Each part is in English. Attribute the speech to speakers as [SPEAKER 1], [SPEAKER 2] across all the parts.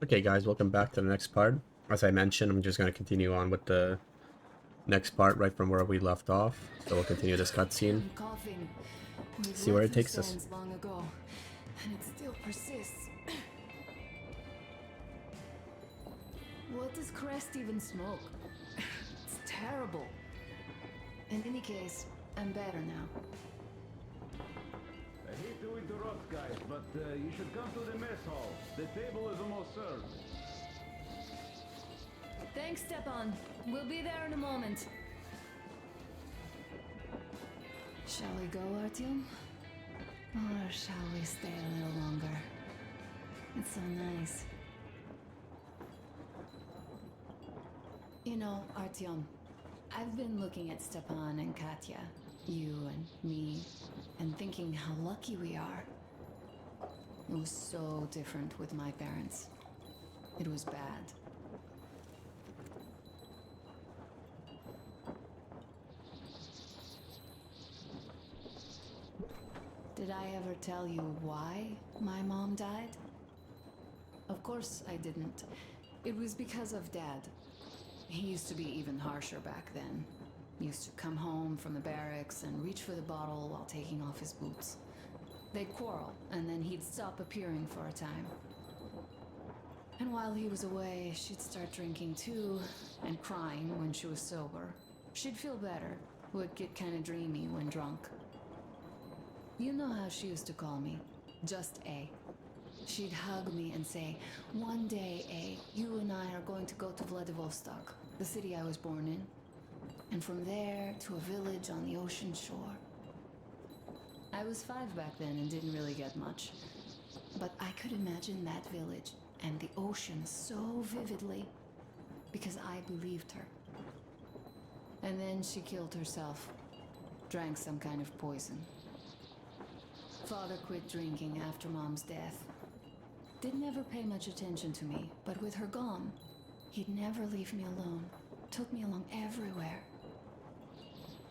[SPEAKER 1] Okay guys, welcome back to the next part. As I mentioned, I'm just going to continue on with the next part right from where we left off. So we'll continue this cutscene,
[SPEAKER 2] I'm coughing. We've
[SPEAKER 1] see where
[SPEAKER 2] left
[SPEAKER 1] it
[SPEAKER 2] the
[SPEAKER 1] takes us.
[SPEAKER 2] sands long ago, and it still persists. What does Crest even smoke? It's terrible. In any case, I'm better now.
[SPEAKER 3] I hate to interrupt, guys, but you should come to the mess hall. The table is almost served.
[SPEAKER 2] Thanks, Stepan. We'll be there in a moment. Shall we go, Artyom? Or shall we stay a little longer? It's so nice. You know, Artyom, I've been looking at Stepan and Katya, you and me, and thinking how lucky we are. It was so different with my parents. It was bad. Did I ever tell you why my mom died? Of course I didn't. It was because of Dad. He used to be even harsher back then. He used to come home from the barracks and reach for the bottle while taking off his boots. They'd quarrel, and then he'd stop appearing for a time. And while he was away, she'd start drinking too, and crying when she was sober. She'd feel better, would get kinda dreamy when drunk. You know how she used to call me? Just A. She'd hug me and say, "One day, A, you and I are going to go to Vladivostok, the city I was born in. And from there to a village on the ocean shore." I was 5 back then and didn't really get much. But I could imagine that village and the ocean so vividly because I believed her. And then she killed herself, drank some kind of poison. Father quit drinking after Mom's death. Didn't ever pay much attention to me, but with her gone, he'd never leave me alone. Took me along everywhere.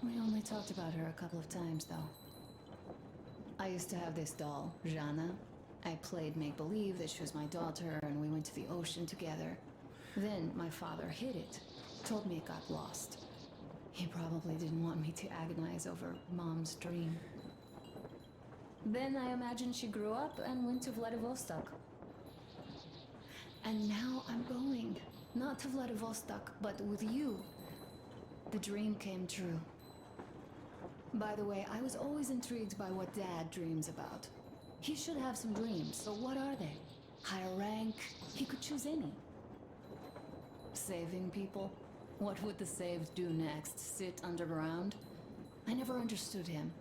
[SPEAKER 2] We only talked about her a couple of times, though. I used to have this doll, Jana. I played make-believe that she was my daughter, and we went to the ocean together. Then my father hid it, told me it got lost. He probably didn't want me to agonize over Mom's dream. Then I imagine she grew up and went to Vladivostok. And now I'm going. Not to Vladivostok, but with you. The dream came true. By the way, I was always intrigued by what Dad dreams about. He should have some dreams, but what are they? Higher rank? He could choose any. Saving people? What would the saved do next? Sit underground? I never understood him.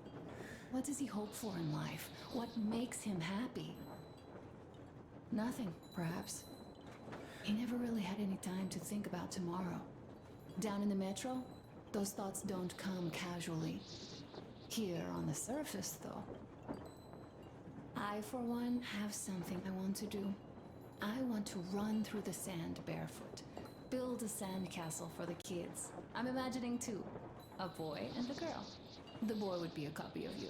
[SPEAKER 2] What does he hope for in life? What makes him happy? Nothing, perhaps. He never really had any time to think about tomorrow. Down in the metro, those thoughts don't come casually. Here on the surface, though. I, for one, have something I want to do. I want to run through the sand barefoot. Build a sandcastle for the kids. I'm imagining two. A boy and a girl. The boy would be a copy of you.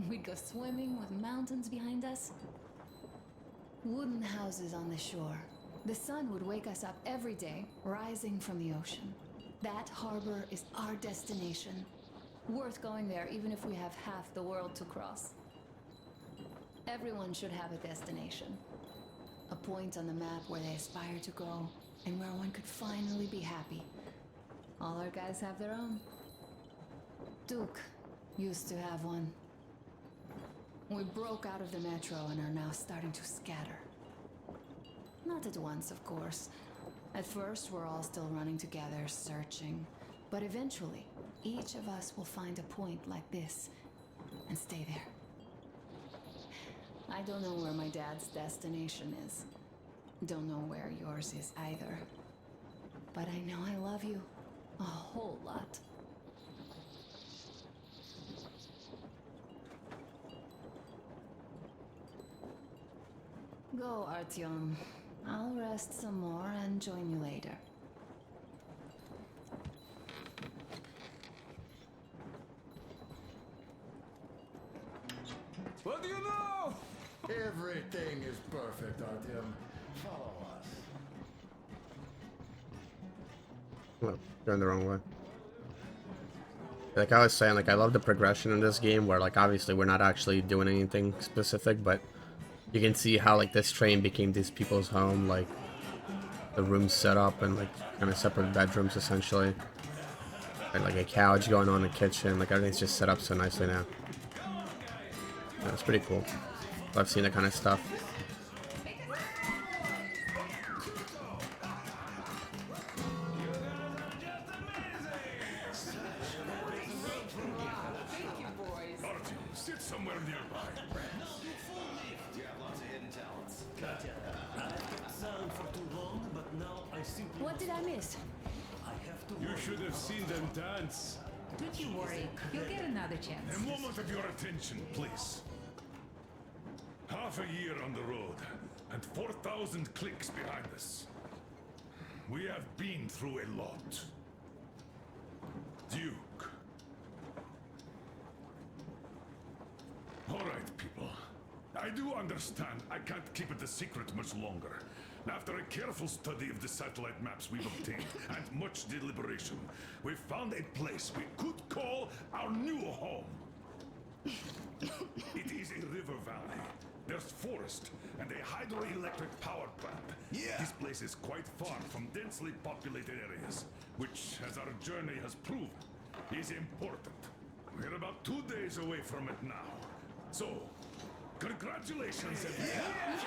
[SPEAKER 2] We'd go swimming with mountains behind us. Wooden houses on the shore. The sun would wake us up every day, rising from the ocean. That harbor is our destination. Worth going there even if we have half the world to cross. Everyone should have a destination. A point on the map where they aspire to go, and where one could finally be happy. All our guys have their own. Duke used to have one. We broke out of the metro and are now starting to scatter. Not at once, of course. At first, we're all still running together, searching. But eventually, each of us will find a point like this and stay there. I don't know where my dad's destination is. Don't know where yours is either. But I know I love you a whole lot. Go, Artyom. I'll rest some more and join you later.
[SPEAKER 3] What do you know?
[SPEAKER 4] Everything is perfect, Artyom.
[SPEAKER 1] Oh, going the wrong way. Like I was saying, like I love the progression in this game where like obviously we're not actually doing anything specific, but you can see how like this train became these people's home, like the rooms set up and like kind of separate bedrooms essentially. And like a couch going on in the kitchen, like everything's just set up so nicely now. Yeah, it's pretty cool. I've seen that kind of stuff.
[SPEAKER 3] Sit somewhere nearby.
[SPEAKER 2] What did I miss?
[SPEAKER 3] You should have seen them dance.
[SPEAKER 4] Don't you worry, you'll get another chance.
[SPEAKER 3] A moment of your attention, please. Half a year on the road, and 4,000 clicks behind us. We have been through a lot. Duke. All right, people. I do understand I can't keep it a secret much longer. After a careful study of the satellite maps we've obtained and much deliberation, we've found a place we could call our new home. It is a river valley. There's forest and a hydroelectric power plant. Yeah. This place is quite far from densely populated areas, which, as our journey has proven, is important. We're about 2 days away from it now. So, congratulations, everyone.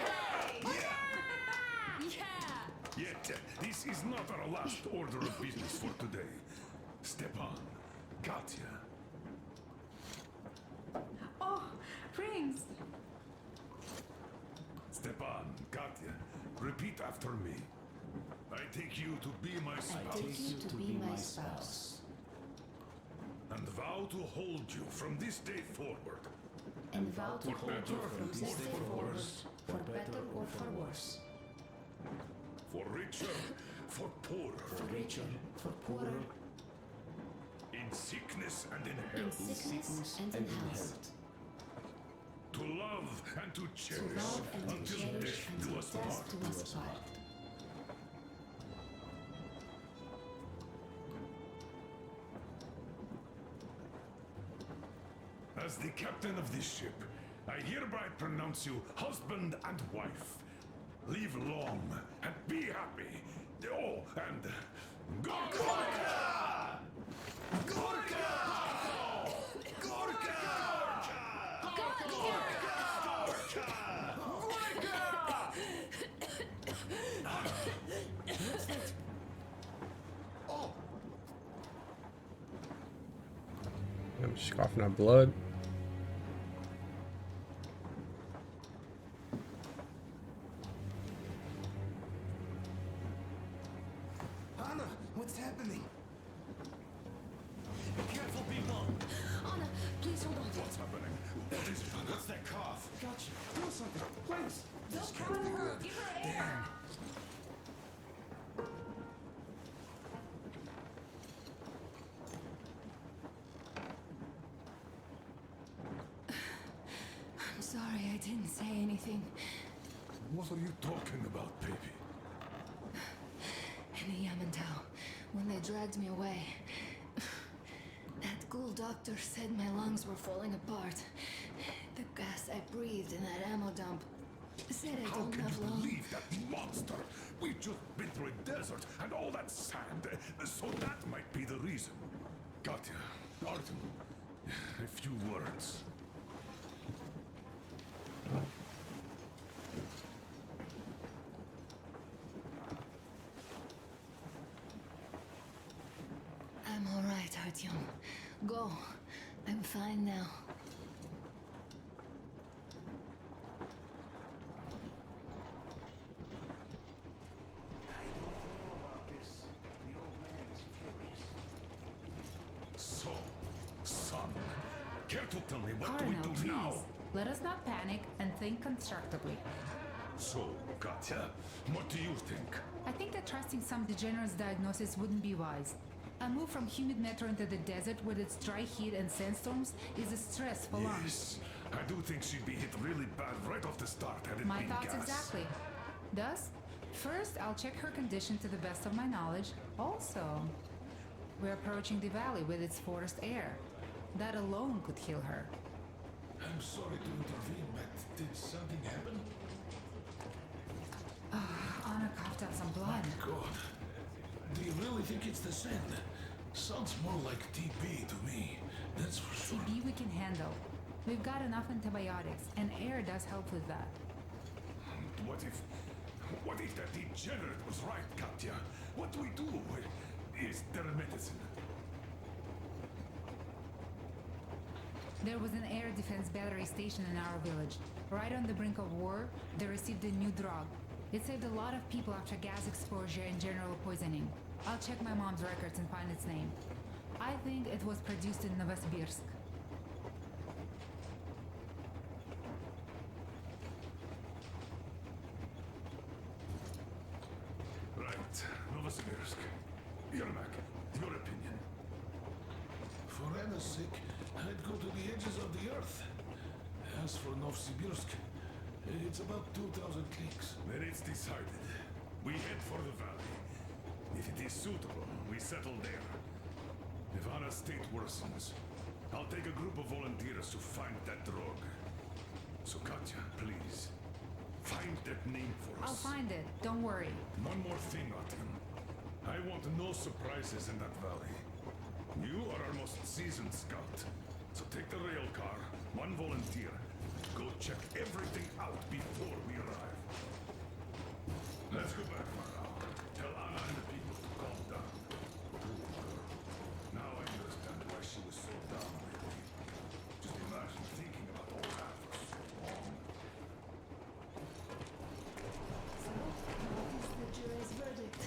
[SPEAKER 3] Yet, this is not our last order of business for today. Stepan, Katya.
[SPEAKER 4] Oh, rings!
[SPEAKER 3] Stepan, Katya, repeat after me. I take you to be my spouse.
[SPEAKER 2] I take you to be my spouse.
[SPEAKER 3] And vow to hold you from this day forward.
[SPEAKER 2] And vow to hold you from this day forward, for better or for worse.
[SPEAKER 3] For richer, for poorer.
[SPEAKER 2] For richer, for poorer,
[SPEAKER 3] In sickness and in
[SPEAKER 2] in
[SPEAKER 3] health.
[SPEAKER 2] sickness and in health.
[SPEAKER 3] To love and to
[SPEAKER 2] To
[SPEAKER 3] cherish
[SPEAKER 2] love and to
[SPEAKER 3] until
[SPEAKER 2] cherish
[SPEAKER 3] death do
[SPEAKER 2] until
[SPEAKER 3] us
[SPEAKER 2] death
[SPEAKER 3] part.
[SPEAKER 2] do us part.
[SPEAKER 3] As the captain of this ship, I hereby pronounce you husband and wife. Live long and be happy. Oh, and Gorka! Gorka! Gorka!
[SPEAKER 1] I'm just coughing up blood.
[SPEAKER 5] Anna, what's happening? Be careful, people!
[SPEAKER 2] Anna, please hold on.
[SPEAKER 3] What's happening? What is it, Anna?
[SPEAKER 5] What's that cough? Gotcha. Do something, please.
[SPEAKER 4] Don't cover her, give her air!
[SPEAKER 2] I'm sorry I didn't say anything.
[SPEAKER 3] What are you talking about, baby?
[SPEAKER 2] In the Yamantau, when they dragged me away, that ghoul doctor said my lungs were falling apart. The gas I breathed in that ammo dump said I
[SPEAKER 3] How
[SPEAKER 2] don't
[SPEAKER 3] can
[SPEAKER 2] have
[SPEAKER 3] you
[SPEAKER 2] long.
[SPEAKER 3] believe that monster? We've just been through a desert and all that sand, so that might be the reason. Katya, Artem, a few words.
[SPEAKER 2] I'm all right, Artyom. Go. I'm fine now.
[SPEAKER 3] So, son, care to tell me what do
[SPEAKER 4] Colonel,
[SPEAKER 3] we do
[SPEAKER 4] please.
[SPEAKER 3] now?
[SPEAKER 4] Let us not panic and think constructively.
[SPEAKER 3] So, Katya, what do you think?
[SPEAKER 4] I think that trusting some degenerate's diagnosis wouldn't be wise. A move from humid metro into the desert with its dry heat and sandstorms is a stress for lungs.
[SPEAKER 3] Yes, I do think she'd be hit really bad right off the start had it
[SPEAKER 4] My
[SPEAKER 3] been
[SPEAKER 4] thoughts
[SPEAKER 3] gas.
[SPEAKER 4] exactly. Thus, first I'll check her condition to the best of my knowledge. Also, we're approaching the valley with its forest air. That alone could heal her.
[SPEAKER 6] I'm sorry to intervene, but did something happen?
[SPEAKER 4] Anna coughed up some blood.
[SPEAKER 6] God. Do you really think it's the sand? Sounds more like TB to me. That's for sure.
[SPEAKER 4] TB we can handle. We've got enough antibiotics, and air does help with that.
[SPEAKER 3] What if that degenerate was right, Katya? What do we do? Is there a medicine?
[SPEAKER 4] There was an air defense battery station in our village. Right on the brink of war, they received a new drug. It saved a lot of people after gas exposure and general poisoning. I'll check my mom's records and find its name. I think it was produced in Novosibirsk.
[SPEAKER 3] Right, Novosibirsk. Yermak, your opinion?
[SPEAKER 6] For Anna's sake, I'd go to the edges of the earth. As for Novosibirsk, it's about 2,000 clicks.
[SPEAKER 3] Then it's decided. We head for the valley. If it is suitable, we settle there. If Anna's state worsens, I'll take a group of volunteers to find that drug. So Katya, please, find that name for us.
[SPEAKER 4] I'll find it, don't worry.
[SPEAKER 3] One more thing, Artyom. I want no surprises in that valley. You are our most seasoned scout. So take the rail car, one volunteer. Go check everything out before we arrive. Let's go back now. Tell Anna and the people to calm down. Poor girl. Now I understand why she was so down lately. Just imagine thinking about all that for so long.
[SPEAKER 2] So, what is the jury's verdict?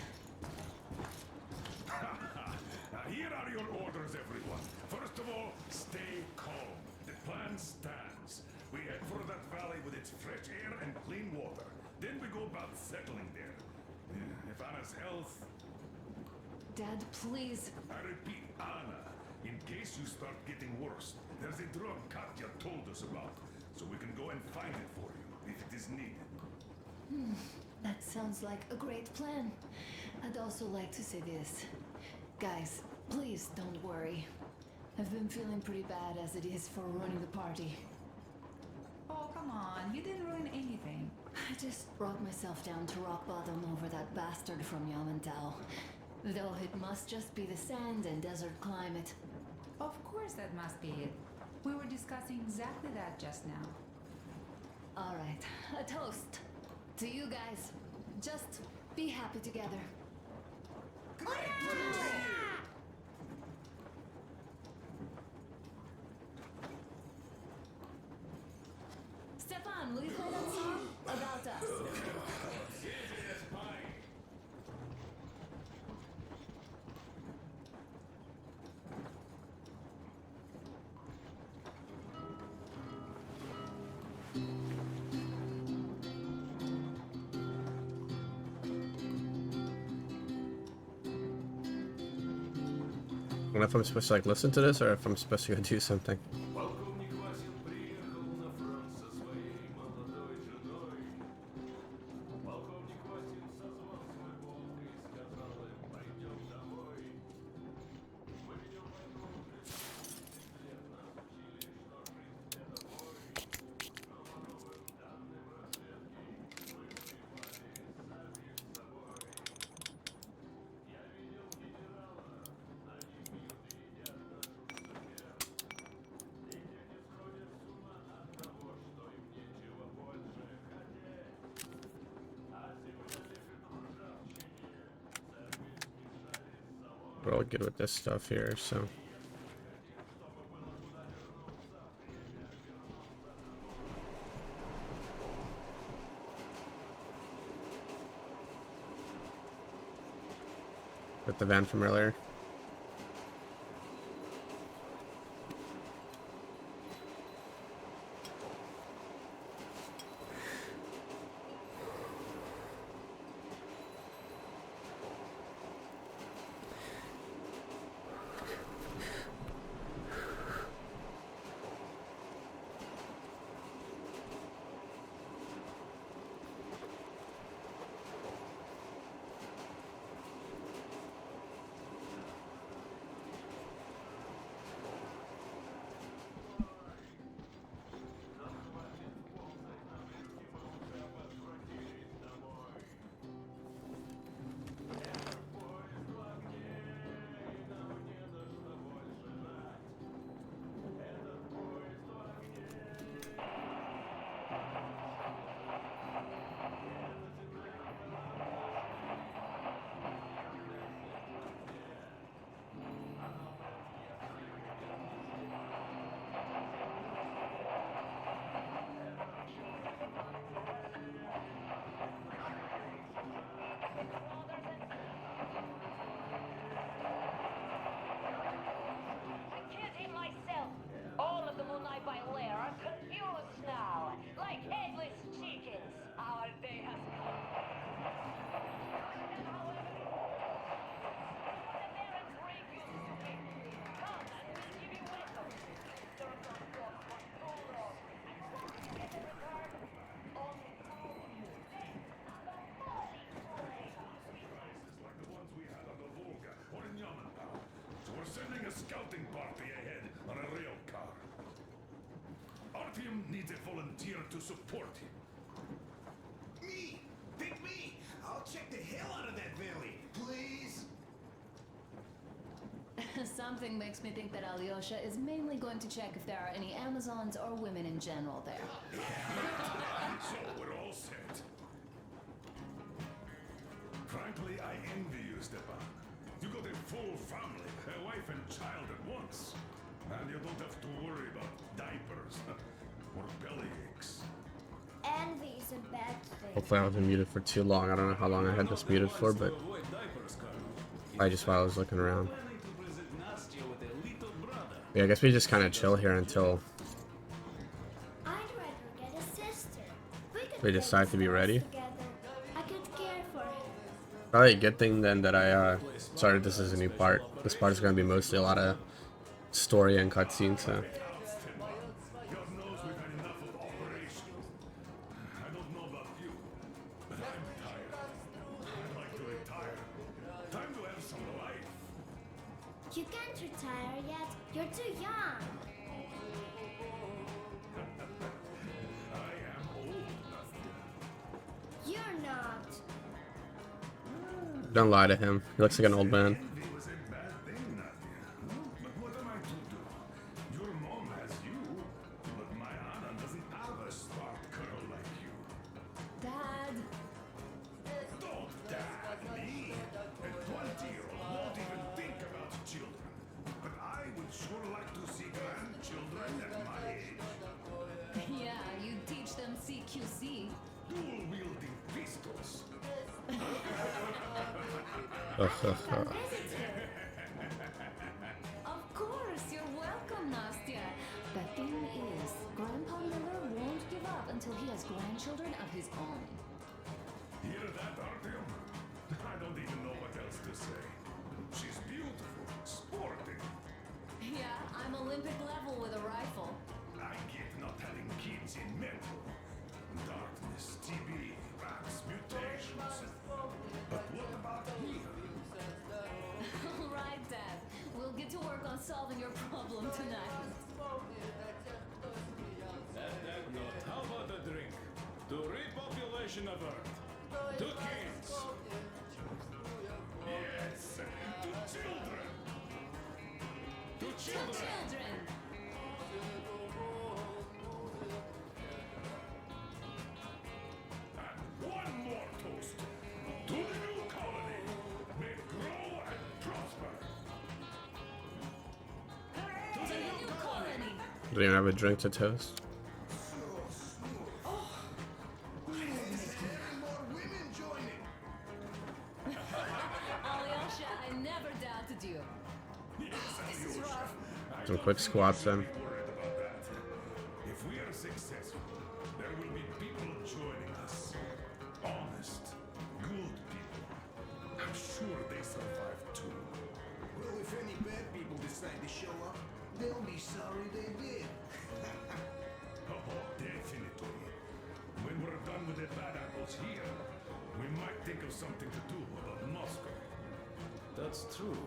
[SPEAKER 3] Now here are your orders, everyone. First of all, stay calm. The plan stands. We head for that valley with its fresh air and clean water. Then we go about settling there. If Anna's health...
[SPEAKER 2] Dad, please.
[SPEAKER 3] I repeat, Anna, in case you start getting worse, there's a drug Katya told us about. So we can go and find it for you, if it is needed.
[SPEAKER 2] That sounds like a great plan. I'd also like to say this. Guys, please don't worry. I've been feeling pretty bad as it is for ruining the party.
[SPEAKER 4] Oh, come on, you didn't ruin anything.
[SPEAKER 2] I just brought myself down to rock bottom over that bastard from Yamantau. Though it must just be the sand and desert climate.
[SPEAKER 4] Of course that must be it. We were discussing exactly that just now.
[SPEAKER 2] Alright, a toast. To you guys. Just be happy together. Stefan, will you play that song? About us.
[SPEAKER 1] I don't know if I'm supposed to like listen to this or if I'm supposed to go do something.
[SPEAKER 6] Полковник Васин приехал на фронт со своей молодой женой. Полковник Васин созвал свой полк и сказал им: пойдем домой. Мы ведем войну уже 30 лет. Нас учили, что жизнь это бой. Но по новым данным разведки мы воевали сами с собой. Я видел генерала. Они бьют и едят нашу смерть. Дети не сходят с ума от того, что им нечего больше хотеть. А земля лежит в ржавчине. Церкви смешались с соломой.
[SPEAKER 1] We're all good with this stuff here, so.
[SPEAKER 6] Чтобы было куда вернуться, время вернуться домой.
[SPEAKER 1] With the van from earlier.
[SPEAKER 3] scouting party ahead on a rail car. Artyom needs a volunteer to support him.
[SPEAKER 5] Me! Pick me! I'll check the hell out of that valley, please!
[SPEAKER 2] Something makes me think that Alyosha is mainly going to check if there are any Amazons or women in general there.
[SPEAKER 3] So we're all set. Frankly, I envy you, Stepan. You got a full family, a wife and child at once. And you don't have to worry about diapers or belly aches.
[SPEAKER 7] Envy is a bad thing.
[SPEAKER 1] Hopefully I wasn't muted for too long. I don't know how long I had this muted for, but
[SPEAKER 6] Avoid diapers, Colonel.
[SPEAKER 1] I just while I was looking around.
[SPEAKER 6] Planning to present Nastya with a little brother.
[SPEAKER 1] Yeah, I guess we just kind of chill here until
[SPEAKER 7] I'd rather get a sister. We could
[SPEAKER 1] we
[SPEAKER 7] play
[SPEAKER 1] decide to be
[SPEAKER 7] sports
[SPEAKER 1] ready.
[SPEAKER 7] together. I could care for her.
[SPEAKER 1] Probably a good thing then that I started this as a new part. This part is going to be mostly a lot of story and cutscenes, so
[SPEAKER 3] God knows we've had enough of operations. I don't know about you, but I'm tired. I'd like to retire. Time to have some life.
[SPEAKER 7] You can't retire yet. You're too young.
[SPEAKER 3] I am old, Nastya.
[SPEAKER 7] You're not.
[SPEAKER 1] don't lie to him. He looks like an old man.
[SPEAKER 3] Envy was a bad thing, Nadia. But what am I to do? Your mom has you, but my Anna doesn't have a smart girl like you.
[SPEAKER 2] Dad!
[SPEAKER 3] Don't dad me! A 20-year-old won't even think about children. But I would sure like to see grandchildren at my age.
[SPEAKER 2] Yeah, you teach them CQC.
[SPEAKER 3] Dual-wielding pistols.
[SPEAKER 7] Come visit you.
[SPEAKER 2] Of course, you're welcome, Nastya. The thing is, Grandpa Miller won't give up until he has grandchildren of his own.
[SPEAKER 3] Hear that, Artyom? I don't even know what else to say. She's beautiful, sporting.
[SPEAKER 2] Yeah, I'm Olympic level with a rifle.
[SPEAKER 3] I get not having kids in Metro. Darkness, TB, rats, mutations. But what about here?
[SPEAKER 2] All right, Dad. We'll get to work on solving your problem tonight.
[SPEAKER 6] At that note, how about a drink? To repopulation of Earth. To kids.
[SPEAKER 3] Yes, to children.
[SPEAKER 6] To
[SPEAKER 2] To
[SPEAKER 6] children.
[SPEAKER 2] children!
[SPEAKER 3] And one more toast. To the new colony. May it grow and prosper.
[SPEAKER 2] To the new colony!
[SPEAKER 1] Do you have a drink to toast?
[SPEAKER 5] More women joining.
[SPEAKER 2] Alyosha, I never doubted you. This is rough.
[SPEAKER 1] Some quick squats then.
[SPEAKER 3] Worried about that. If we are successful, there will be people joining us. Honest, good people. I'm sure they survive too.
[SPEAKER 5] Well, if any bad people decide to show up, they'll be sorry they did.
[SPEAKER 3] Oh, definitely. When we're done with the bad apples here, we might think of something to do about Moscow.
[SPEAKER 6] That's true.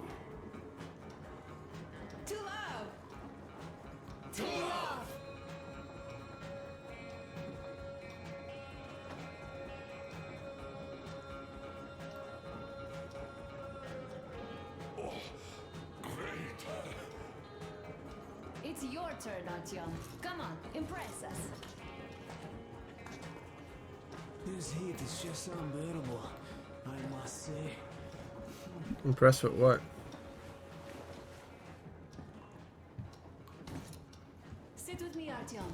[SPEAKER 2] To love! To love!
[SPEAKER 3] Oh, great.
[SPEAKER 2] It's your turn, Artyom. Come on, impress us.
[SPEAKER 5] This heat is just unbearable, I must say.
[SPEAKER 1] Impressed with what?
[SPEAKER 2] Sit with me, Artyom.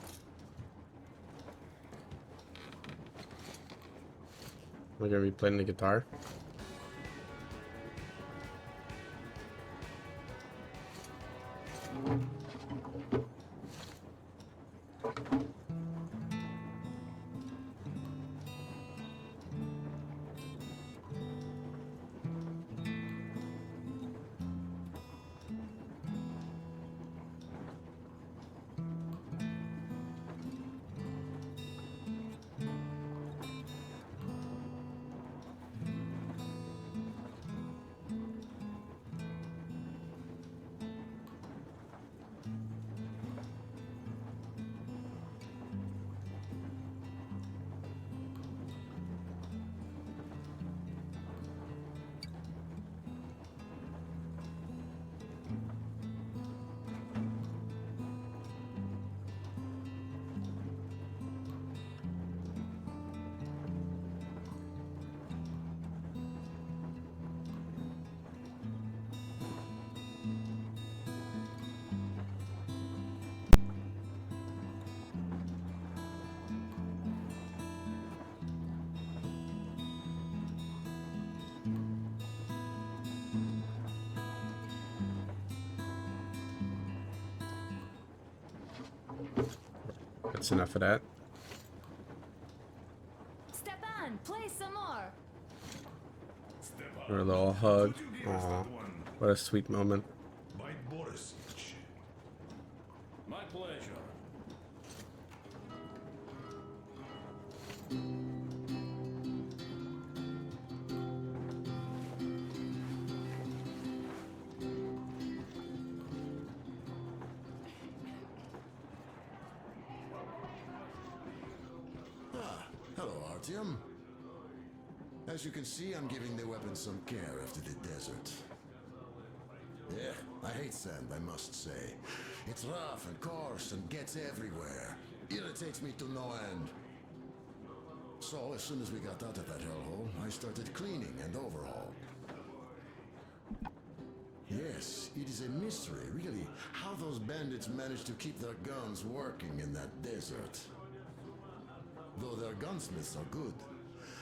[SPEAKER 1] We're gonna be playing the guitar. That's enough of that.
[SPEAKER 2] Stepan, play some more.
[SPEAKER 1] Or a little hug. Aw, what a sweet moment.
[SPEAKER 3] By Boris.
[SPEAKER 6] My pleasure.
[SPEAKER 8] Hello, Artyom. As you can see, I'm giving the weapon some care after the desert. Yeah, I hate sand, I must say. It's rough and coarse and gets everywhere. Irritates me to no end. So, as soon as we got out of that hellhole, I started cleaning and overhaul. Yes, it is a mystery, really, how those bandits managed to keep their guns working in that desert. Though their gunsmiths are good.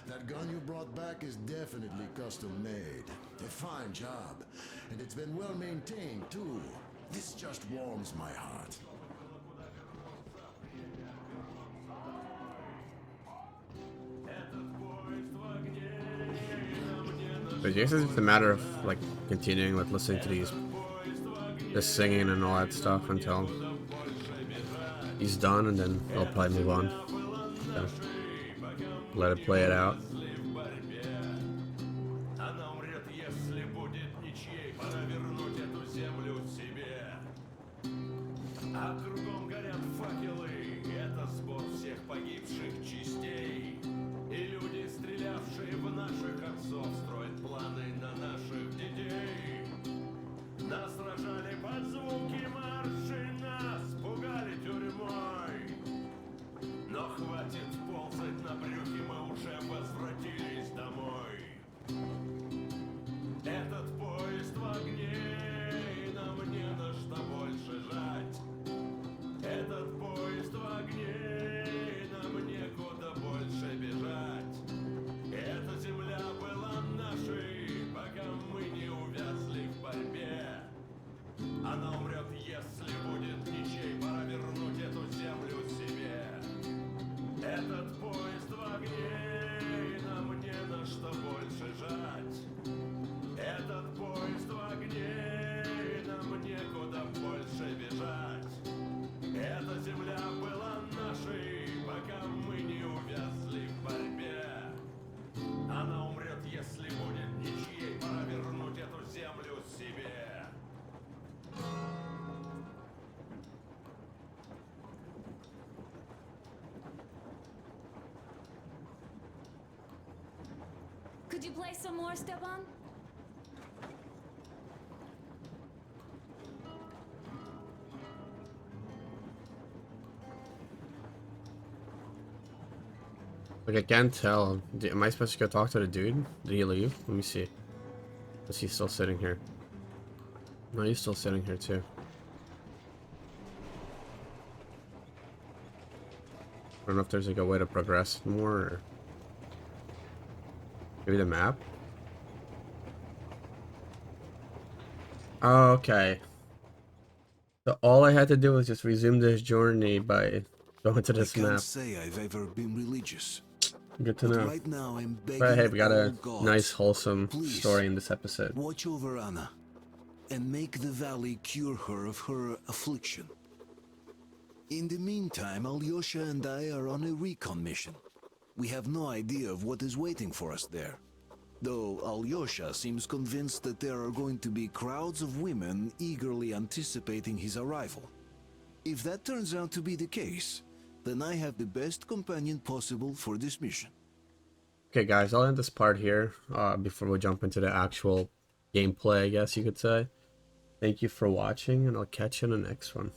[SPEAKER 8] That gun you brought back is definitely custom made. A fine job. And it's been well maintained, too. This just warms my heart.
[SPEAKER 1] But I guess it's just a matter of like continuing with listening to this singing and all that stuff until he's done, and then I'll probably move on. So, let it play it out.
[SPEAKER 6] Она умрет, если будет ничьей. Пора вернуть эту землю себе. А кругом горят факелы. Это сбор всех погибших частей. И люди, стрелявшие в наших отцов, строят планы на наших детей. Нас сражали под звуки маршей, нас пугали тюрьмой. Но хватит ползать на брюхе, мы уже возвратились домой. Этот поезд в огне, и нам не на что больше жать. Этот поезд в огне, и нам некуда больше бежать. Эта земля была нашей, пока мы не увязли в борьбе. Она умрет, если будет ничей. Пора вернуть эту землю себе. Этот поезд в огне, и нам не на что больше жать. Этот поезд в огне, и нам некуда больше бежать. Эта земля была нашей, пока мы не увязли в борьбе. Она умрет, если будет ничьей. Пора вернуть эту землю себе.
[SPEAKER 2] Could you play some more, Stepan?
[SPEAKER 1] Like I can't tell. Am I supposed to go talk to the dude? Did he leave? Let me see. Is he still sitting here? No, he's still sitting here too. I don't know if there's like a way to progress more, or maybe the map. Oh, okay. So all I had to do was just resume this journey by going to this
[SPEAKER 5] I can't
[SPEAKER 1] map.
[SPEAKER 5] say I've ever been religious.
[SPEAKER 1] Good to
[SPEAKER 5] But
[SPEAKER 1] know.
[SPEAKER 5] right now I'm begging
[SPEAKER 1] But hey, we got a
[SPEAKER 5] all gods,
[SPEAKER 1] nice wholesome
[SPEAKER 5] please,
[SPEAKER 1] story in this episode.
[SPEAKER 5] watch over Anna and make the valley cure her of her affliction. In the meantime, Alyosha and I are on a recon mission. We have no idea of what is waiting for us there. Though Alyosha seems convinced that there are going to be crowds of women eagerly anticipating his arrival. If that turns out to be the case, then I have the best companion possible for this mission.
[SPEAKER 1] Okay, guys, I'll end this part here before we jump into the actual gameplay, I guess you could say. Thank you for watching, and I'll catch you in the next one.